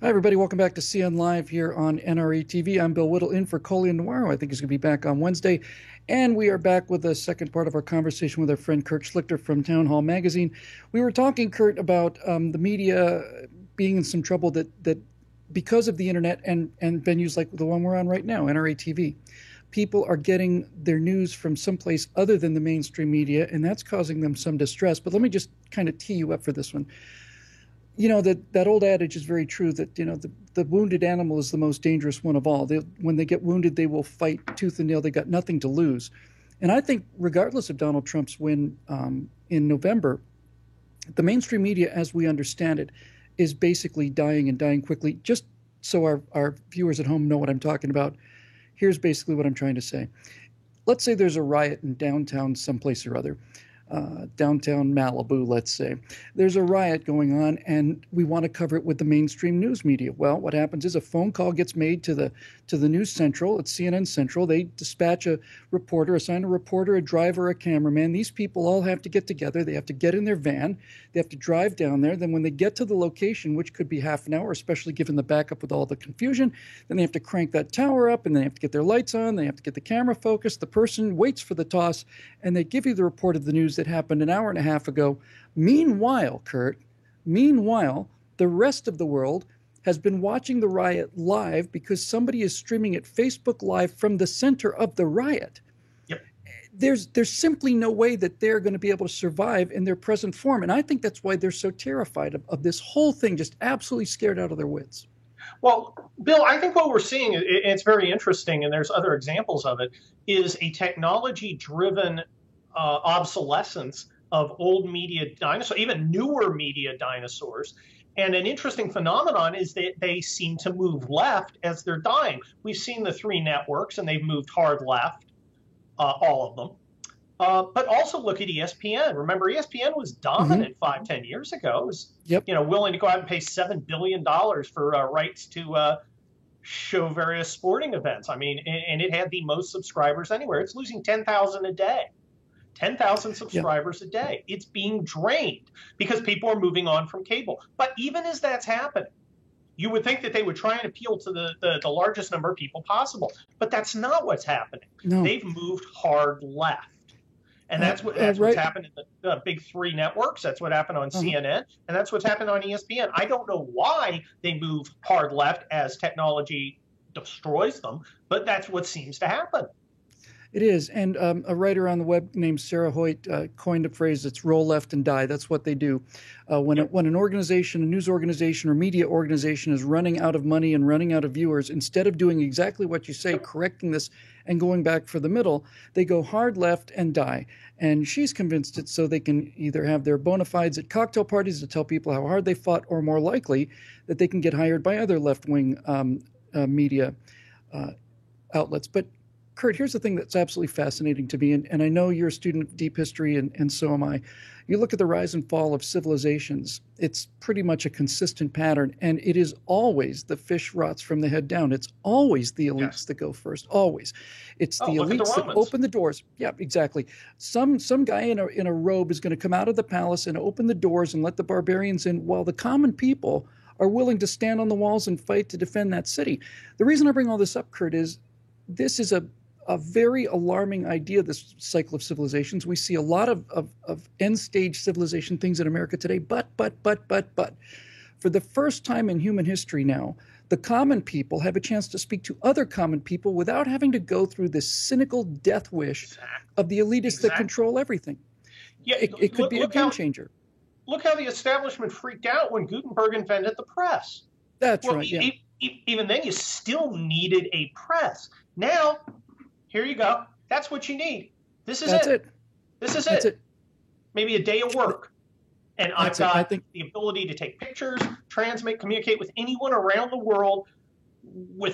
Hi, everybody. Welcome back to CN Live here on NRA TV. I'm Bill Whittle in for Coley Noir. I think he's going to be back on Wednesday. And we are back with the second part of our conversation with our friend Kurt Schlichter from Town Hall Magazine. We were talking, Kurt, about the media being in some trouble that because of the internet and venues like the one we're on right now, NRA TV, people are getting their news from someplace other than the mainstream media, and that's causing them some distress. But let me just kind of tee you up for this one. You know, that old adage is very true that, you know, the wounded animal is the most dangerous one of all. When they get wounded, they will fight tooth and nail. They got nothing to lose. And I think regardless of Donald Trump's win in November, the mainstream media, as we understand it, is basically dying and dying quickly. Just so our viewers at home know what I'm talking about, here's basically what I'm trying to say. Let's say there's a riot in downtown someplace or other. Downtown Malibu, let's say. There's a riot going on, and we want to cover it with the mainstream news media. Well, what happens is a phone call gets made to the News Central. It's CNN Central. They dispatch a reporter, assign a reporter, a driver, a cameraman. These people all have to get together. They have to get in their van. They have to drive down there. Then when they get to the location, which could be half an hour, especially given the backup with all the confusion, then they have to crank that tower up, and they have to get their lights on. They have to get the camera focused. The person waits for the toss, and they give you the report of the news that happened an hour and a half ago. Meanwhile, Kurt, the rest of the world has been watching the riot live because somebody is streaming it Facebook Live from the center of the riot. Yep. There's simply no way that they're going to be able to survive in their present form. And I think that's why they're so terrified of this whole thing, just absolutely scared out of their wits. Well, Bill, I think what we're seeing, it's very interesting, and there's other examples of it, is a technology-driven obsolescence of old media dinosaurs, even newer media dinosaurs. And an interesting phenomenon is that they seem to move left as they're dying. We've seen the three networks, and they've moved hard left, all of them. But also look at ESPN. Remember, ESPN was dominant 5-10 years ago. It was, willing to go out and pay $7 billion for rights to show various sporting events. I mean, and it had the most subscribers anywhere. It's losing 10,000 a day. 10,000 subscribers a day. It's being drained because people are moving on from cable. But even as that's happening, you would think that they would try and appeal to the largest number of people possible. But that's not what's happening. No. They've moved hard left. And that's what's happened in the big three networks. That's what happened on CNN. And that's what's happened on ESPN. I don't know why they move hard left as technology destroys them, but that's what seems to happen. It is, and a writer on the web named Sarah Hoyt coined a phrase that's roll left and die. That's what they do. When an organization, a news organization or media organization is running out of money and running out of viewers, instead of doing exactly what you say, correcting this and going back for the middle, they go hard left and die. And she's convinced it's so they can either have their bona fides at cocktail parties to tell people how hard they fought, or more likely, that they can get hired by other left-wing media outlets. But Kurt, here's the thing that's absolutely fascinating to me, and I know you're a student of deep history, and so am I. You look at the rise and fall of civilizations, it's pretty much a consistent pattern, and it is always the fish rots from the head down. It's always the elites that go first, always. It's the elites that open the doors. Yeah, exactly. Some guy in a robe is going to come out of the palace and open the doors and let the barbarians in, while the common people are willing to stand on the walls and fight to defend that city. The reason I bring all this up, Kurt, is this is a very alarming idea, this cycle of civilizations. We see a lot of end-stage civilization things in America today, but, for the first time in human history now, the common people have a chance to speak to other common people without having to go through this cynical death wish of the elitists that control everything. Yeah, it could be a game changer. Look how the establishment freaked out when Gutenberg invented the press. That's right, yeah. Even then, you still needed a press. Now, here you go. That's what you need. This is it. This is it. Maybe a day of work. And I've got the ability to take pictures, transmit, communicate with anyone around the world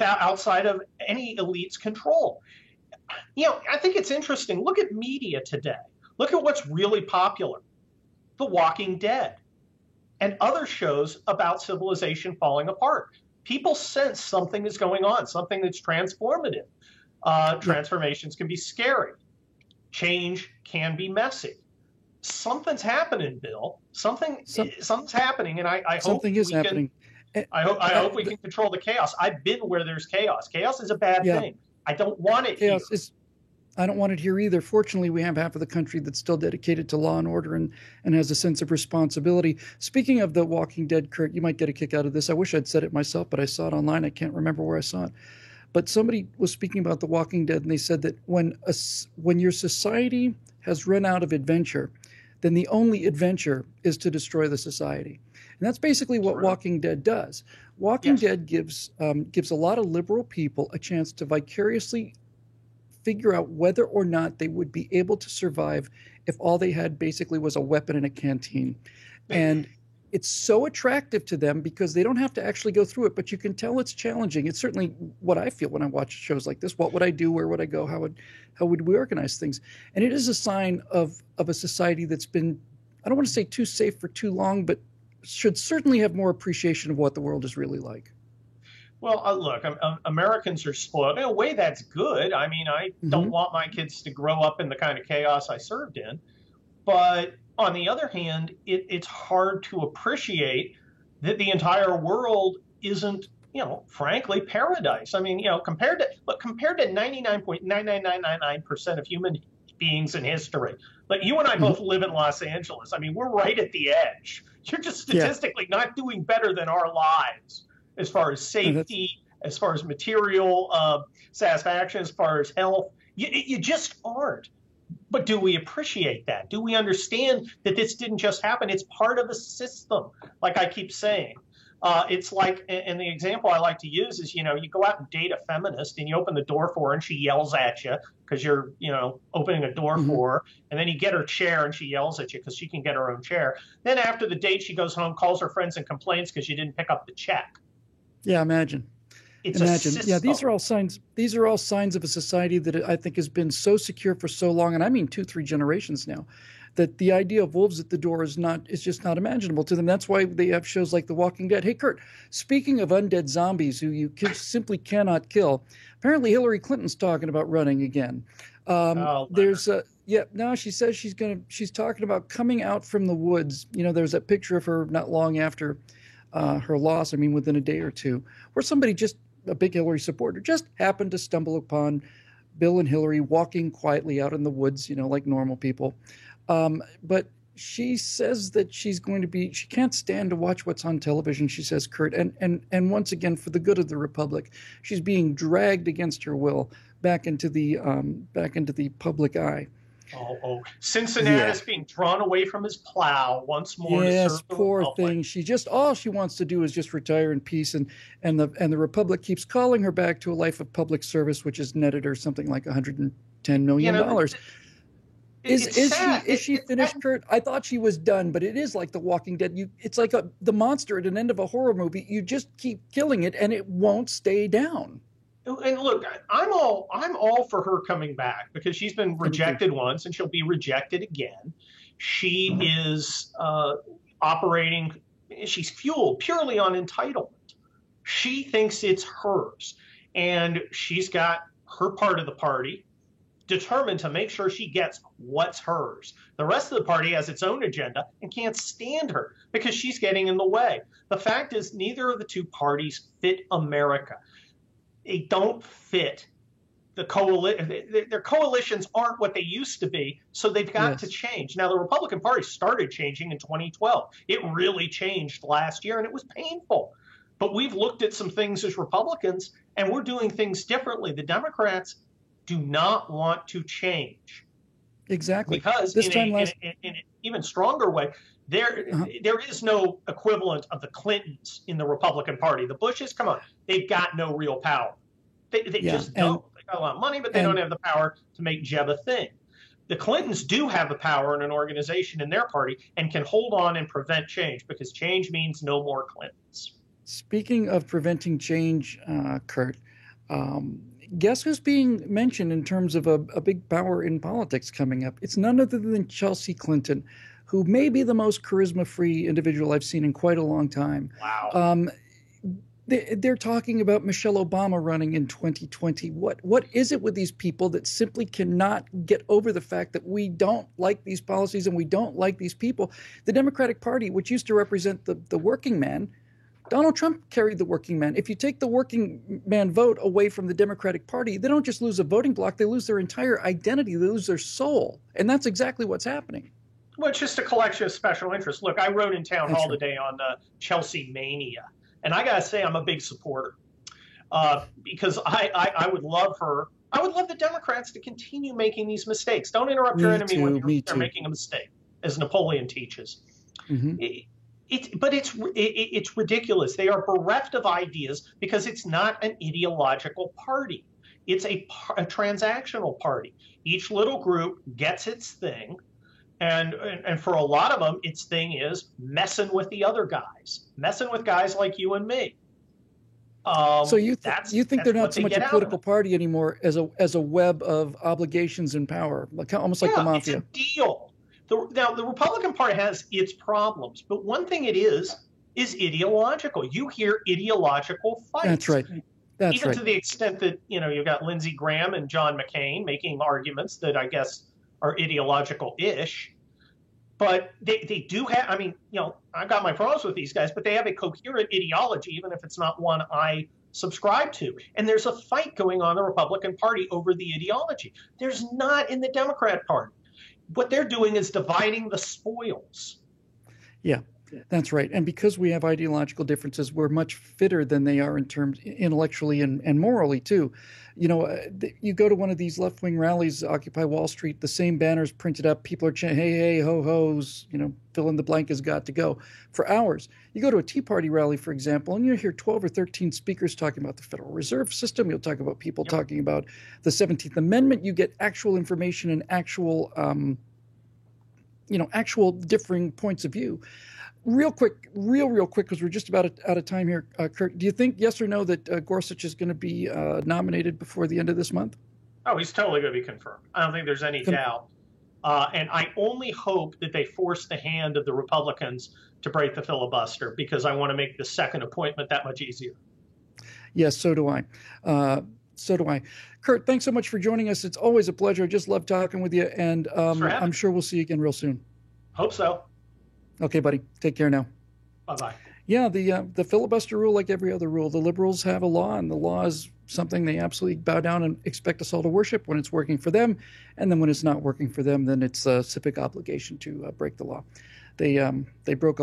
outside of any elite's control. You know, I think it's interesting. Look at media today. Look at what's really popular. The Walking Dead and other shows about civilization falling apart. People sense something is going on, something that's transformative. Transformations can be scary. Change can be messy. Something's happening, Bill. Something's happening, and I hope something is happening. Eh, I uh, hope we can control the chaos. I've been where there's chaos. Chaos is a bad yeah, thing. I don't want it here. chaos is. I don't want it here either. Fortunately, we have half of the country that's still dedicated to law and order and has a sense of responsibility. Speaking of The Walking Dead, Kurt, you might get a kick out of this. I wish I'd said it myself, but I saw it online. I can't remember where I saw it. But somebody was speaking about The Walking Dead, and they said that when your society has run out of adventure, then the only adventure is to destroy the society. And that's basically what True. Walking Dead does. Walking Yes. Dead gives a lot of liberal people a chance to vicariously figure out whether or not they would be able to survive if all they had basically was a weapon and a canteen. And it's so attractive to them because they don't have to actually go through it, but you can tell it's challenging. It's certainly what I feel when I watch shows like this. What would I do? Where would I go? How would we organize things? And it is a sign of a society that's been, I don't want to say too safe for too long, but should certainly have more appreciation of what the world is really like. Well, look, Americans are spoiled. In a way, that's good. I mean, I don't Hmm. want my kids to grow up in the kind of chaos I served in. But on the other hand, it's hard to appreciate that the entire world isn't, frankly, paradise. I mean, compared to 99.99999% of human beings in history. Like you and I Hmm. both live in Los Angeles. I mean, we're right at the edge. You're just Yeah, statistically not doing better than our lives as far as and that's safety, as far as material satisfaction, as far as health. You just aren't. But do we appreciate that? Do we understand that this didn't just happen? It's part of a system, like I keep saying. It's like, and the example I like to use is, you go out and date a feminist and you open the door for her and she yells at you because you're, opening a door mhm. for her. And then you get her chair and she yells at you because she can get her own chair. Then after the date, she goes home, calls her friends and complains because you didn't pick up the check. Yeah, imagine. It's a Imagine. Yeah, these system. are all signs. These are all signs of a society that I think has been so secure for so long, and I mean 2, 3 generations now, that the idea of wolves at the door is just not imaginable to them. That's why they have shows like The Walking Dead. Hey, Kurt, speaking of undead zombies who you simply cannot kill, apparently Hillary Clinton's talking about running again. Oh, Leonard. There's yeah, no, she says she's talking about coming out from the woods. There's that picture of her not long after her loss. I mean, within a day or two, where somebody just a big Hillary supporter just happened to stumble upon Bill and Hillary walking quietly out in the woods, like normal people. But she says that she can't stand to watch what's on television, she says, Kurt. And once again, for the good of the Republic, she's being dragged against her will back into the public eye. Oh, Yeah. Cincinnati's being drawn away from his plow once more to Yes, serve the poor Republic. thing. All she wants to do is just retire in peace, and the Republic keeps calling her back to a life of public service, which has netted her something like $110 You million know, dollars. it's sad. Is she finished, Kurt? I thought she was done, but it is like The Walking Dead. It's like the monster at an end of a horror movie. You just keep killing it, and it won't stay down. And look, I'm all for her coming back because she's been I do too. rejected once and she'll be rejected again. She is operating. She's fueled purely on entitlement. She thinks it's hers, and she's got her part of the party determined to make sure she gets what's hers. The rest of the party has its own agenda and can't stand her because she's getting in the way. The fact is, neither of the two parties fit America. They don't fit the coalition. Their coalitions aren't what they used to be, so they've got to Yes. change. Now, the Republican Party started changing in 2012. It really changed last year, and it was painful. But we've looked at some things as Republicans, and we're doing things differently. The Democrats do not want to change Exactly. because This time last. in an even stronger way, there Uh-huh. there is no equivalent of the Clintons in the Republican Party. The Bushes, come on, they've got no real power. They Yeah, just don't. They got a lot of money, but they don't and have the power to make Jeb a thing. The Clintons do have the power in an organization in their party and can hold on and prevent change because change means no more Clintons. Speaking of preventing change, Kurt, um, guess who's being mentioned in terms of a big power in politics coming up? It's none other than Chelsea Clinton, who may be the most charisma-free individual I've seen in quite a long time. Wow. Um, they're talking about Michelle Obama running in 2020. What is it with these people that simply cannot get over the fact that we don't like these policies and we don't like these people? The Democratic Party, which used to represent the working man, Donald Trump carried the working man. If you take the working man vote away from the Democratic Party, they don't just lose a voting bloc, they lose their entire identity, they lose their soul. And that's exactly what's happening. Well, it's just a collection of special interests. Look, I wrote in Town Hall right. today on Chelsea Mania, and I got to say I'm a big supporter because I would love the Democrats to continue making these mistakes. Don't interrupt your enemy when they're making a mistake, as Napoleon teaches. But it's ridiculous. They are bereft of ideas because it's not an ideological party. It's a transactional party. Each little group gets its thing. And for a lot of them, its thing is messing with the other guys, messing with guys like you and me. So you think they're not so much a political party anymore as a web of obligations and power, almost like the mafia. It's a deal. Now, the Republican Party has its problems, but one thing it is ideological. You hear ideological fights. That's right. Even to the extent that, you've got Lindsey Graham and John McCain making arguments that I guess are ideological-ish. But they do have, I've got my problems with these guys, but they have a coherent ideology, even if it's not one I subscribe to. And there's a fight going on in the Republican Party over the ideology. There's not in the Democrat Party. What they're doing is dividing the spoils. Yeah, that's right. And because we have ideological differences, we're much fitter than they are in terms intellectually and morally too. You go to one of these left-wing rallies, Occupy Wall Street, the same banners printed up, people are chanting, hey, hey, ho, ho's, fill in the blank has got to go for hours. You go to a Tea Party rally, for example, and you hear 12 or 13 speakers talking about the Federal Reserve System. You'll talk about people talking about the 17th Amendment. You get actual information and actual differing points of view. Real quick, because we're just about out of time here, Kurt, do you think, yes or no, that Gorsuch is going to be nominated before the end of this month? Oh, he's totally going to be confirmed. I don't think there's any doubt. And I only hope that they force the hand of the Republicans to break the filibuster, because I want to make the second appointment that much easier. Yes, so do I. Kurt, thanks so much for joining us. It's always a pleasure. I just love talking with you, and I'm sure we'll see you again real soon. Hope so. Okay, buddy. Take care now. Bye-bye. Yeah, the filibuster rule, like every other rule, the liberals have a law, and the law is something they absolutely bow down and expect us all to worship when it's working for them. And then when it's not working for them, then it's a civic obligation to break the law. They broke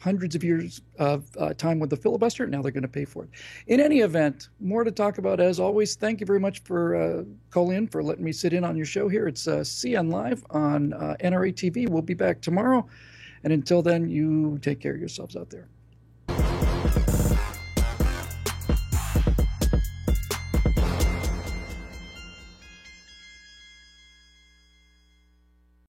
hundreds of years of time with the filibuster. Now they're going to pay for it. In any event, more to talk about as always. Thank you very much for calling in, for letting me sit in on your show here. It's CN Live on NRA TV. We'll be back tomorrow. And until then, you take care of yourselves out there.